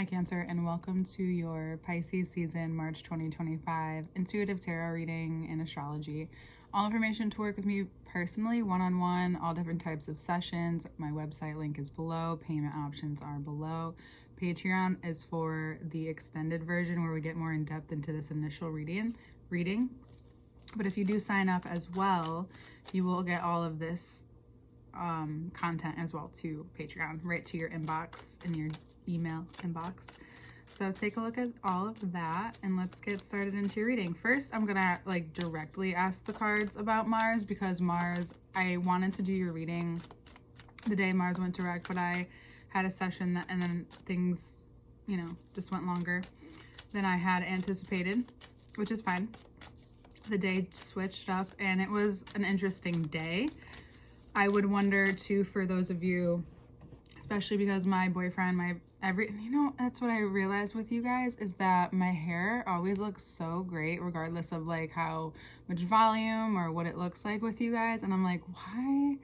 Hi Cancer, and welcome to your Pisces season, March 2025, intuitive tarot reading and astrology. All information to work with me personally, one-on-one, all different types of sessions. My website link is below. Payment options are below. Patreon is for the extended version where we get more in depth into this initial reading. But if you do sign up as well, you will get all of this content as well to Patreon, right to your inbox in your email inbox. So take a look at all of that and let's get started into your reading. First, I'm gonna directly ask the cards about Mars, because Mars, I wanted to do your reading the day Mars went direct, but I had a session and then things, just went longer than I had anticipated, which is fine. The day switched up and it was an interesting day. I would wonder too, for those of you, especially because my boyfriend, that's what I realized with you guys, is that my hair always looks so great regardless of how much volume or what it looks like with you guys. And I'm like, why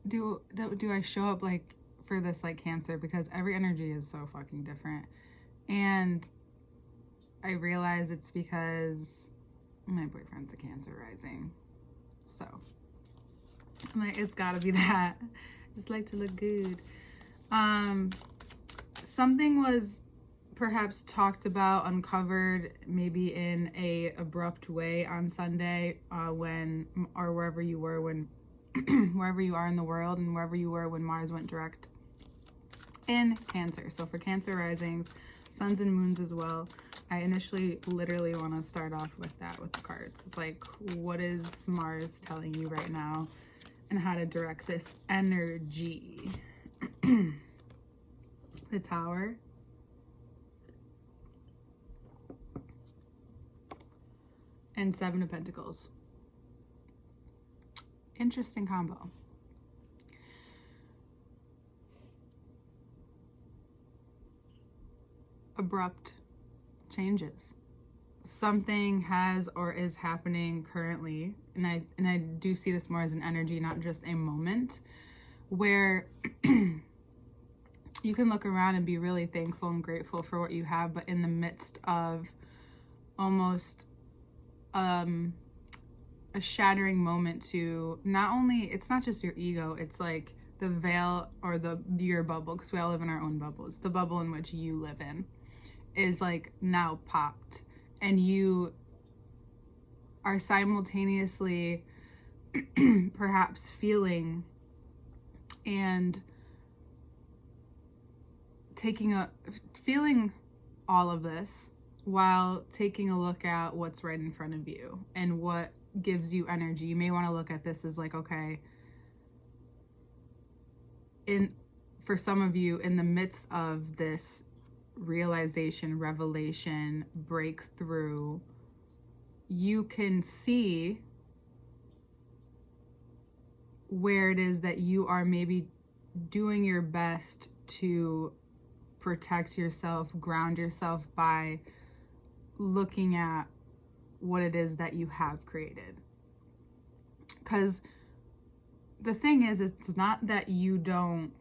do I show up for this Cancer? Because every energy is so fucking different. And I realize it's because my boyfriend's a Cancer rising. So I'm like, it's gotta be that. I just like to look good. Something was perhaps talked about, uncovered, maybe in a abrupt way on Sunday, wherever you were when, wherever you are in the world and wherever you were when Mars went direct in Cancer. So for Cancer risings, suns and moons as well, I initially literally want to start off with that with the cards. It's like, what is Mars telling you right now and how to direct this energy? The Tower, and Seven of Pentacles. Interesting combo. Abrupt changes. Something has or is happening currently, and I do see this more as an energy, not just a moment, where you can look around and be really thankful and grateful for what you have, but in the midst of almost a shattering moment to not only, it's not just your ego, it's like the veil or your bubble, because we all live in our own bubbles. The bubble in which you live in is now popped, and you are simultaneously perhaps feeling and feeling all of this while taking a look at what's right in front of you and what gives you energy. You may want to look at this as okay, for some of you, in the midst of this realization, revelation, breakthrough, you can see where it is that you are maybe doing your best to protect yourself, ground yourself by looking at what it is that you have created. Because the thing is, it's not that you don't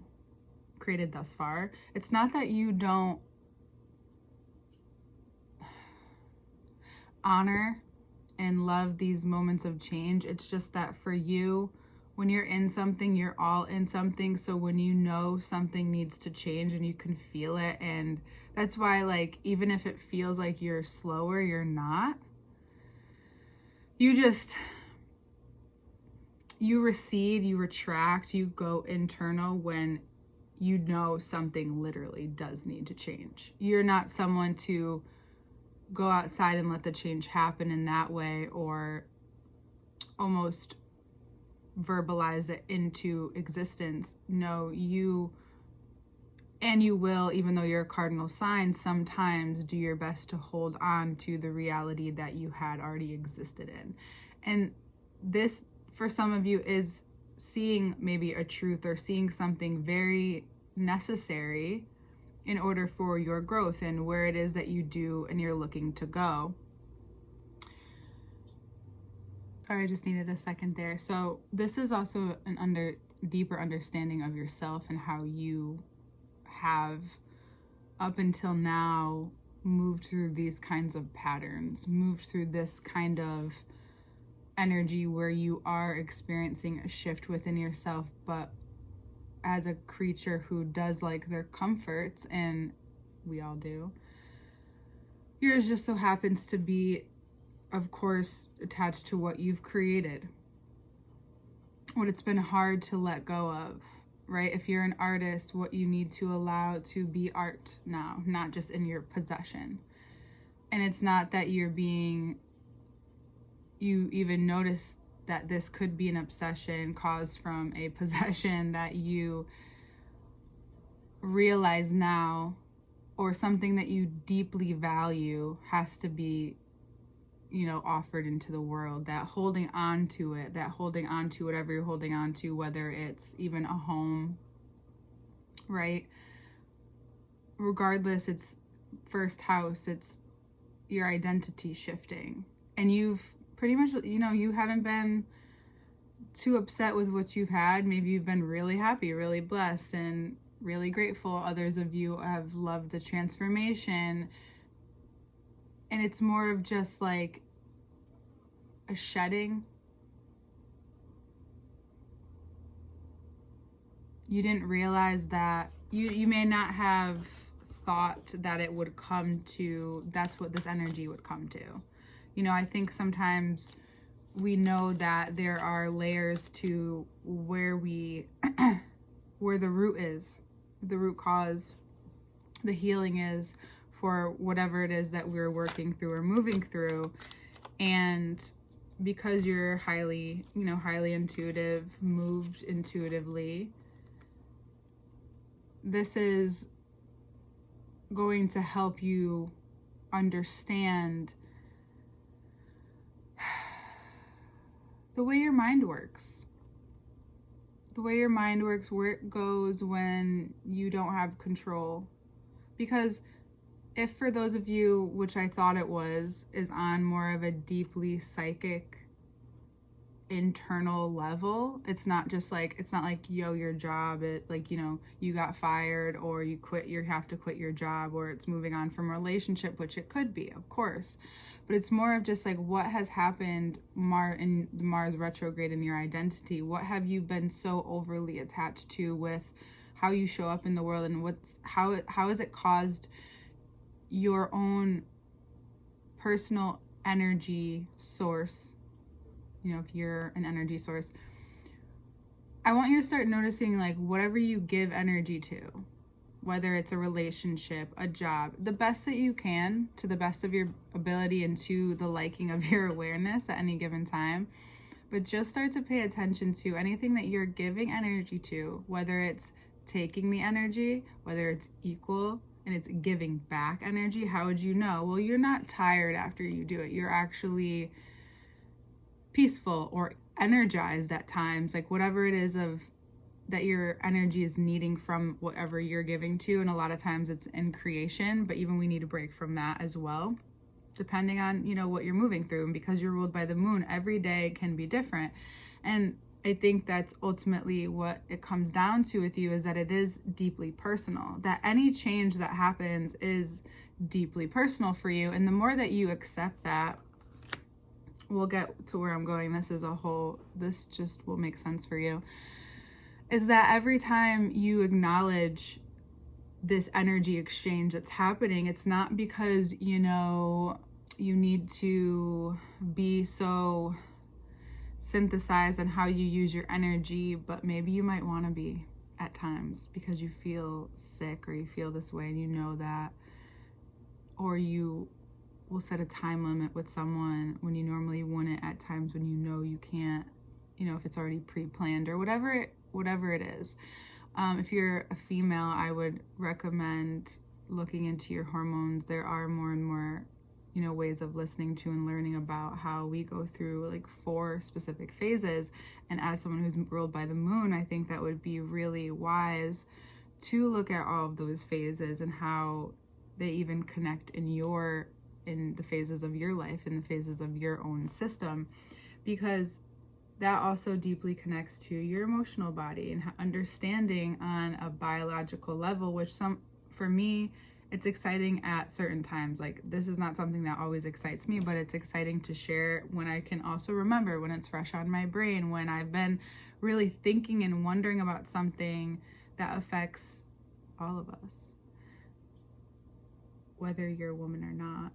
created thus far. It's not that you don't honor and love these moments of change. It's just that for you, when you're in something, you're all in something. So when you know something needs to change and you can feel it, and that's why even if it feels like you're slower, you're not. You recede, you retract, you go internal when you know something literally does need to change. You're not someone to go outside and let the change happen in that way, or almost verbalize it into existence. No, you will, even though you're a cardinal sign, sometimes do your best to hold on to the reality that you had already existed in. And this, for some of you, is seeing maybe a truth or seeing something very necessary in order for your growth and where it is that you do and you're looking to go. Sorry, I just needed a second there. So this is also an deeper understanding of yourself and how you have up until now moved through these kinds of patterns, moved through this kind of energy where you are experiencing a shift within yourself, but as a creature who does like their comforts, and we all do, yours just so happens to be, of course, attached to what you've created, what it's been hard to let go of, right? If you're an artist, what you need to allow to be art now, not just in your possession. And it's not that you even notice that this could be an obsession caused from a possession that you realize now, or something that you deeply value has to be, offered into the world. That holding on to it, that holding on to whatever you're holding on to, whether it's even a home, right? Regardless, it's first house, it's your identity shifting. And you've pretty much, you haven't been too upset with what you've had. Maybe you've been really happy, really blessed, and really grateful. Others of you have loved the transformation. And it's more of just like a shedding. You didn't realize that you may not have thought that it would come to, that's what this energy would come to. I think sometimes we know that there are layers to where where the root is, the root cause, the healing is for whatever it is that we're working through or moving through. And because you're highly intuitive, moved intuitively, this is going to help you understand the way your mind works. The way your mind works, where it goes when you don't have control. Because if for those of you, which I thought it was, is on more of a deeply psychic, internal level, it's not like, your job, you got fired or you have to quit your job, or it's moving on from a relationship, which it could be, of course. But it's more of just like what has happened in the Mars retrograde in your identity. What have you been so overly attached to with how you show up in the world, and how has it caused your own personal energy source? If you're an energy source, I want you to start noticing like whatever you give energy to, whether it's a relationship, a job, the best that you can, to the best of your ability and to the liking of your awareness at any given time. But just start to pay attention to anything that you're giving energy to, whether it's taking the energy, whether it's equal and it's giving back energy. How would you know? Well, you're not tired after you do it. You're actually peaceful or energized at times, like whatever it is that your energy is needing from whatever you're giving to. And a lot of times it's in creation, but even we need a break from that as well, depending on what you're moving through. And because you're ruled by the moon, every day can be different. And I think that's ultimately what it comes down to with you, is that it is deeply personal, that any change that happens is deeply personal for you. And the more that you accept that, we'll get to where I'm going. This just will make sense for you, is that every time you acknowledge this energy exchange that's happening, it's not because, you need to be so synthesized on how you use your energy, but maybe you might want to be at times because you feel sick or you feel this way and you know that, or you will set a time limit with someone when you normally wouldn't at times when you can't, if it's already pre-planned or whatever it is. If you're a female, I would recommend looking into your hormones. There are more and more, ways of listening to and learning about how we go through like 4 specific phases. And as someone who's ruled by the moon, I think that would be really wise to look at all of those phases and how they even connect in the phases of your life, in the phases of your own system, because that also deeply connects to your emotional body and understanding on a biological level, which for me it's exciting at certain times. Like, this is not something that always excites me, but it's exciting to share when I can also remember, when it's fresh on my brain, when I've been really thinking and wondering about something that affects all of us, whether you're a woman or not,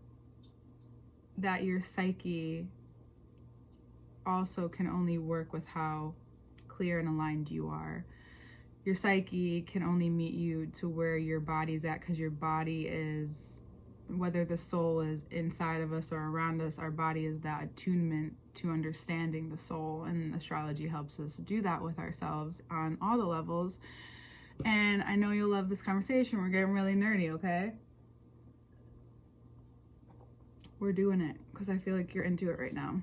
that your psyche also can only work with how clear and aligned you are. Your psyche can only meet you to where your body's at, because your body is, whether the soul is inside of us or around us, our body is that attunement to understanding the soul, and astrology helps us do that with ourselves on all the levels. And I know you'll love this conversation. We're getting really nerdy, okay? We're doing it because I feel like you're into it right now.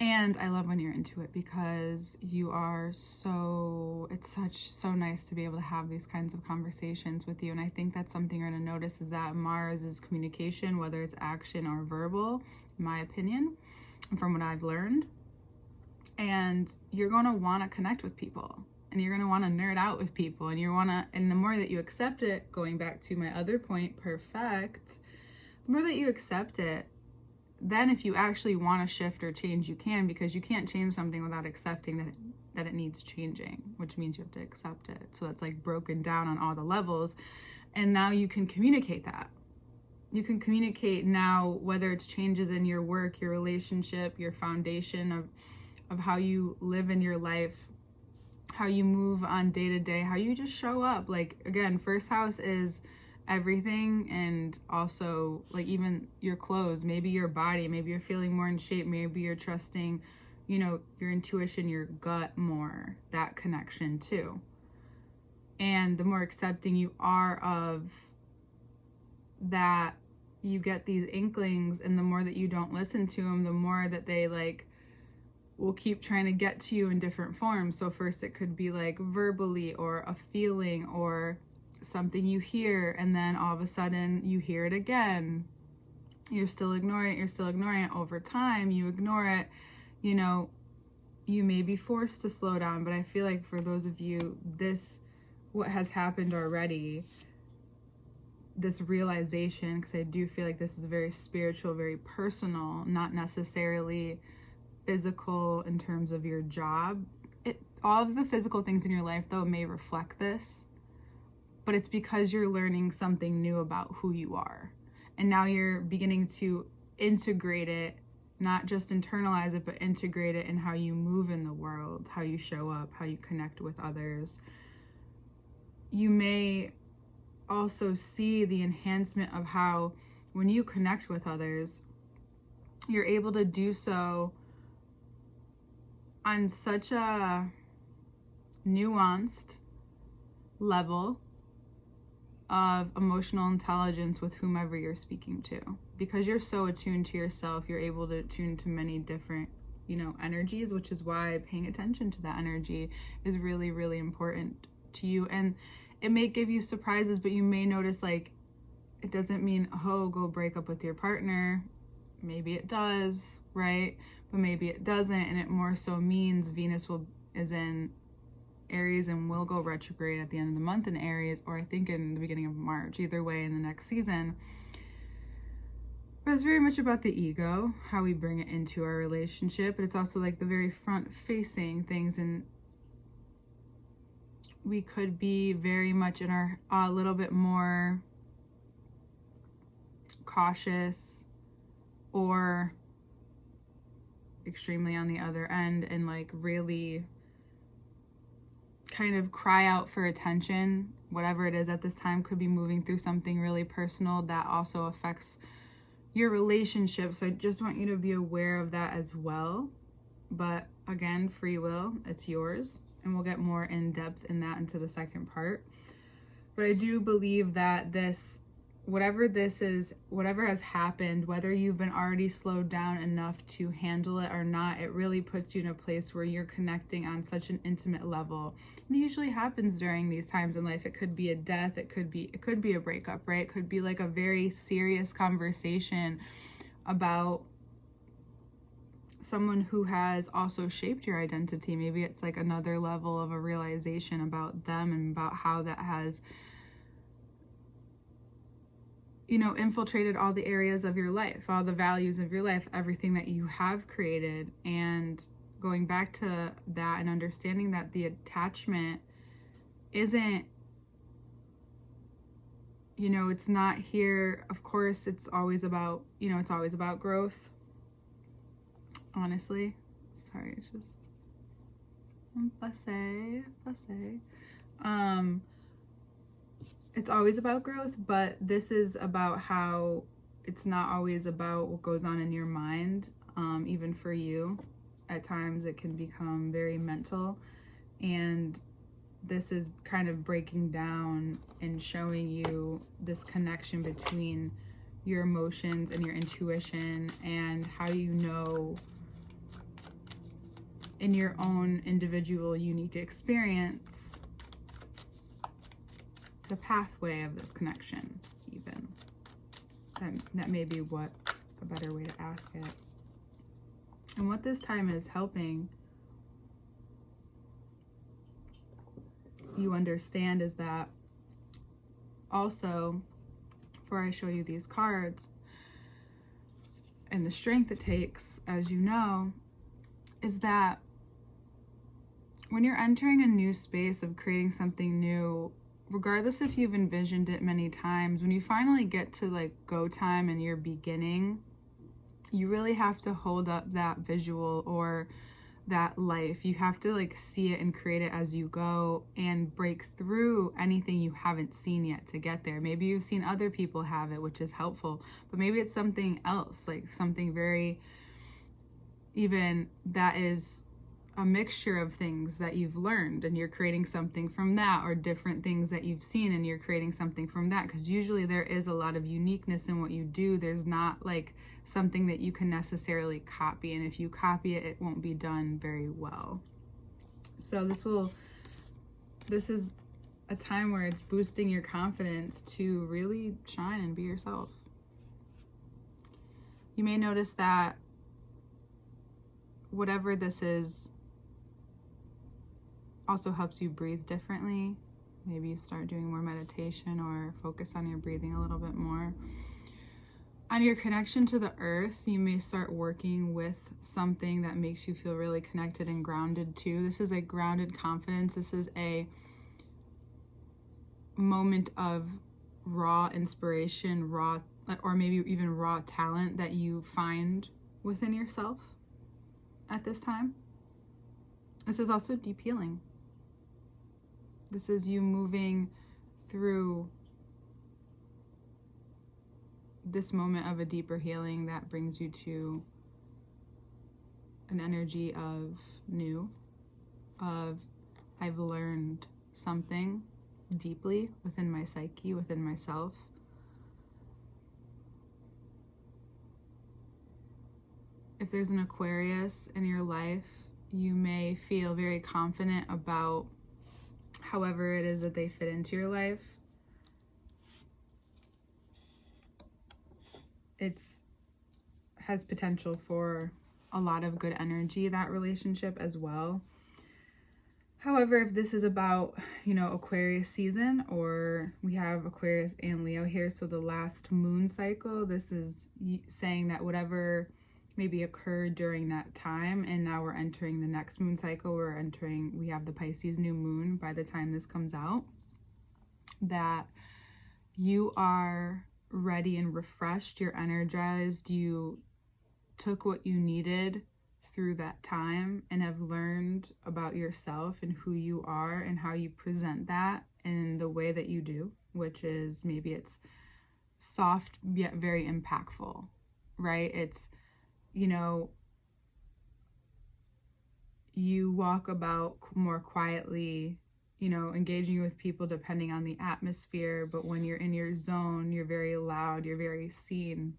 And I love when you're into it, because you are so nice to be able to have these kinds of conversations with you. And I think that's something you're going to notice, is that Mars is communication, whether it's action or verbal, in my opinion, from what I've learned. And you're going to want to connect with people, and you're going to want to nerd out with people, and and the more that you accept it, going back to my other point, perfect, the more that you accept it, then if you actually want to shift or change, you can, because you can't change something without accepting that it needs changing, which means you have to accept it. So that's like broken down on all the levels. And now you can communicate that. You can communicate now, whether it's changes in your work, your relationship, your foundation of how you live in your life, how you move on day to day, how you just show up. Like, again, first house is everything, and also like even your clothes, maybe your body, maybe you're feeling more in shape, maybe you're trusting, your intuition, your gut more, that connection too. And the more accepting you are of that, you get these inklings, and the more that you don't listen to them, the more that they will keep trying to get to you in different forms. So first it could be like verbally, or a feeling, or something you hear, and then all of a sudden you hear it again. You're still ignoring it. Over time, you ignore it. You may be forced to slow down, but I feel like for those of you, what has happened already, this realization, because I do feel like this is very spiritual, very personal, not necessarily physical in terms of your job. All of the physical things in your life, though, may reflect this, but it's because you're learning something new about who you are. And now you're beginning to integrate it, not just internalize it, but integrate it in how you move in the world, how you show up, how you connect with others. You may also see the enhancement of how, when you connect with others, you're able to do so on such a nuanced level of emotional intelligence with whomever you're speaking to. Because you're so attuned to yourself, you're able to attune to many different, energies, which is why paying attention to that energy is really, really important to you. And it may give you surprises, but you may notice, it doesn't mean, go break up with your partner. Maybe it does, right? But maybe it doesn't, and it more so means Venus is in Aries and will go retrograde at the end of the month in Aries, or I think in the beginning of March, either way in the next season. But it's very much about the ego, how we bring it into our relationship, but it's also the very front facing things, and we could be very much in our a little bit more cautious, or extremely on the other end, and really kind of cry out for attention. Whatever it is at this time, could be moving through something really personal that also affects your relationship. So I just want you to be aware of that as well. But again, free will, it's yours, and we'll get more in depth in that into the second part. But I do believe that whatever this is, whatever has happened, whether you've been already slowed down enough to handle it or not, it really puts you in a place where you're connecting on such an intimate level. And it usually happens during these times in life. It could be a death, it could be a breakup, right? It could be a very serious conversation about someone who has also shaped your identity. Maybe it's another level of a realization about them, and about how that has infiltrated all the areas of your life, all the values of your life, everything that you have created. And going back to that and understanding that the attachment isn't, it's not here. Of course, it's always about, it's always about growth. Honestly, sorry, it's just it's always about growth, but this is about how it's not always about what goes on in your mind. Even for you, at times it can become very mental, and this is kind of breaking down and showing you this connection between your emotions and your intuition, and how in your own individual unique experience the pathway of this connection. Even that may be what a better way to ask it. And what this time is helping you understand is that also, before I show you these cards and the strength it takes, as you know, is that when you're entering a new space of creating something new, regardless if you've envisioned it many times, when you finally get to like go time and you're beginning, you really have to hold up that visual or that life. You have to like see it and create it as you go and break through anything you haven't seen yet to get there. Maybe you've seen other people have it, which is helpful, but maybe it's something else, like something very even that is a mixture of things that you've learned, and you're creating something from that, or different things that you've seen and you're creating something from that, because usually there is a lot of uniqueness in what you do. There's not like something that you can necessarily copy, and if you copy it, it won't be done very well. So this is a time where it's boosting your confidence to really shine and be yourself. You may notice that whatever this is also helps you breathe differently. Maybe you start doing more meditation or focus on your breathing a little bit more. On your connection to the earth, you may start working with something that makes you feel really connected and grounded too. This is a grounded confidence. This is a moment of raw inspiration, raw, or maybe even raw talent that you find within yourself at this time. This is also deep healing. This is you moving through this moment of a deeper healing that brings you to an energy of new, of I've learned something deeply within my psyche, within myself. If there's an Aquarius in your life, you may feel very confident about however it is that they fit into your life. It's has potential for a lot of good energy, that relationship as well. However, if this is about, Aquarius season, or we have Aquarius and Leo here, so the last moon cycle, this is saying that whatever maybe occurred during that time, and now we're entering the next moon cycle, we have the Pisces new moon by the time this comes out, that you are ready and refreshed, you're energized, you took what you needed through that time and have learned about yourself and who you are and how you present that in the way that you do, which is maybe it's soft yet very impactful, right? It's, you walk about more quietly, engaging with people depending on the atmosphere, but when you're in your zone, you're very loud, you're very seen.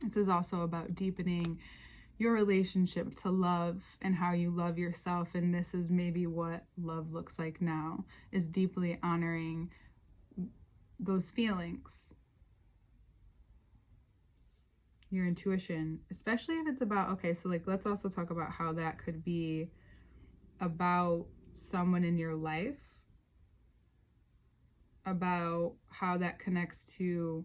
This is also about deepening your relationship to love and how you love yourself, and this is maybe what love looks like now, is deeply honoring those feelings, your intuition, especially if it's about, okay, so like let's also talk about how that could be about someone in your life, about how that connects to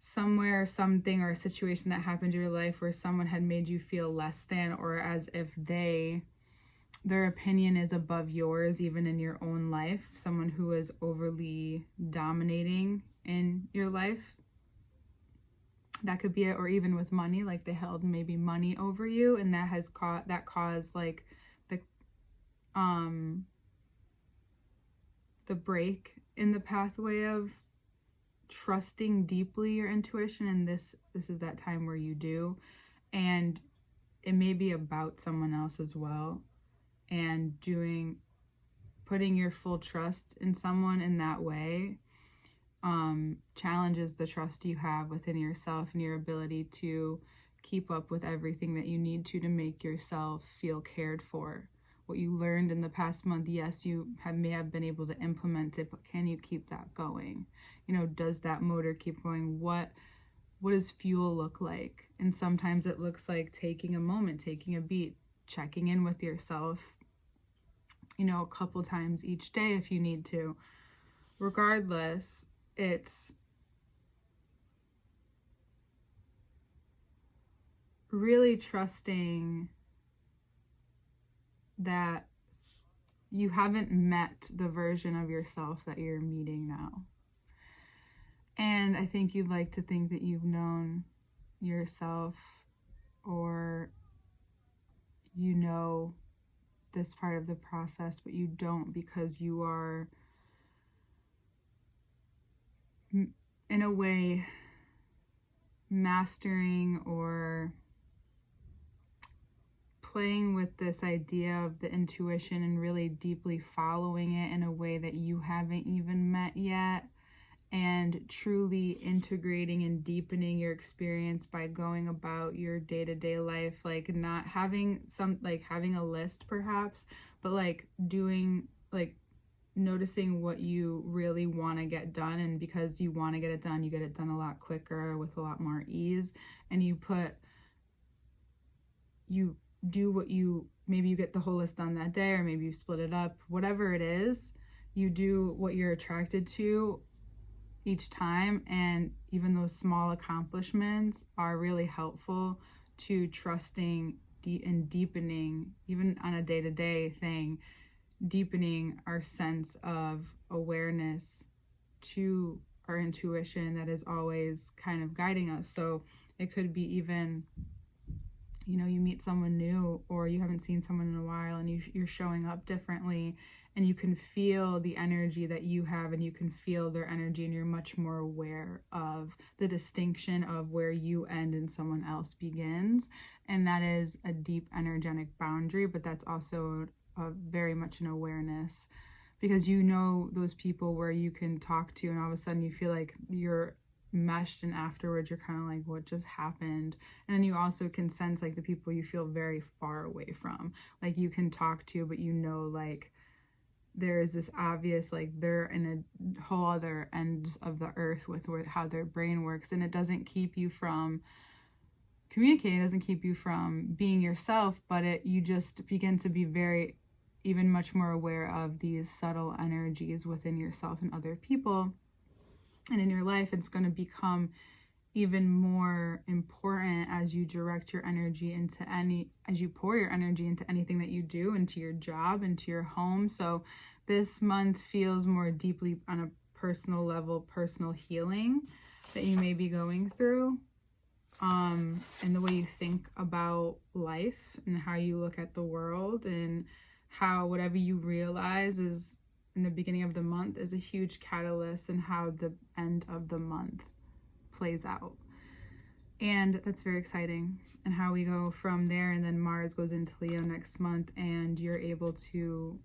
somewhere, something, or a situation that happened in your life where someone had made you feel less than, or as if their opinion is above yours, even in your own life. Someone who is overly dominating in your life. That could be it. Or even with money, like they held maybe money over you, and that has caused like the break in the pathway of trusting deeply your intuition. And this is that time where you do, and it may be about someone else as well, and putting your full trust in someone in that way challenges the trust you have within yourself and your ability to keep up with everything that you need to make yourself feel cared for. What you learned in the past month, yes, you may have been able to implement it, but can you keep that going? Does that motor keep going? What does fuel look like? And sometimes it looks like taking a moment, taking a beat, checking in with yourself, a couple times each day if you need to. Regardless, it's really trusting that you haven't met the version of yourself that you're meeting now. And I think you'd like to think that you've known yourself, or this part of the process, but you don't, because you are in a way mastering or playing with this idea of the intuition and really deeply following it in a way that you haven't even met yet, and truly integrating and deepening your experience by going about your day-to-day life, like not having having a list perhaps, but noticing what you really want to get done. And because you want to get it done, you get it done a lot quicker with a lot more ease. And you do what maybe you get the whole list done that day, or maybe you split it up, whatever it is, you do what you're attracted to each time. And even those small accomplishments are really helpful to trusting and deepening, even on a day-to-day thing, deepening our sense of awareness to our intuition that is always kind of guiding us. So it could be even, you meet someone new, or you haven't seen someone in a while, and you're showing up differently, and you can feel the energy that you have, and you can feel their energy, and you're much more aware of the distinction of where you end and someone else begins. And that is a deep energetic boundary, but that's also very much an awareness, because those people where you can talk to, and all of a sudden you feel like you're meshed, and afterwards you're kind of like, what just happened? And then you also can sense like the people you feel very far away from, like you can talk to, but like there is this obvious, like they're in a whole other end of the earth with how their brain works, and it doesn't keep you from communicating, it doesn't keep you from being yourself, but you just begin to be even much more aware of these subtle energies within yourself and other people. And in your life, it's going to become even more important as you direct your energy as you pour your energy into anything that you do, into your job, into your home. So this month feels more deeply on a personal level, personal healing that you may be going through. And the way you think about life and how you look at the world, and how whatever you realize is in the beginning of the month is a huge catalyst in how the end of the month plays out. And that's very exciting, and how we go from there. And then Mars goes into Leo next month, and you're able to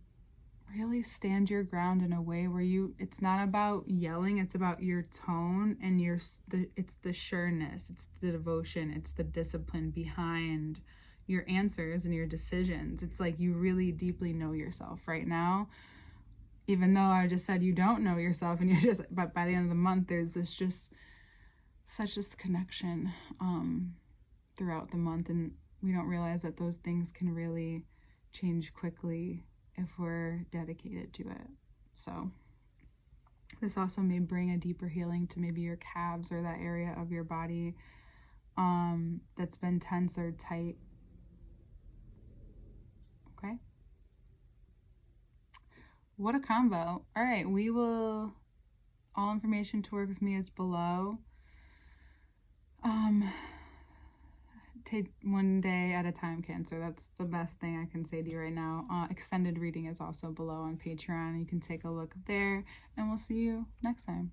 really stand your ground in a way where it's not about yelling, it's about your tone, and it's the sureness, it's the devotion, it's the discipline behind your answers and your decisions. It's like you really deeply know yourself right now, even though I just said you don't know yourself, and but by the end of the month there's such this connection throughout the month, and we don't realize that those things can really change quickly if we're dedicated to it. So This also may bring a deeper healing to maybe your calves or that area of your body that's been tense or tight. Okay. What a combo. All right, all information to work with me is below. Take one day at a time, Cancer. That's the best thing I can say to you right now. Extended reading is also below on Patreon. You can take a look there, and we'll see you next time.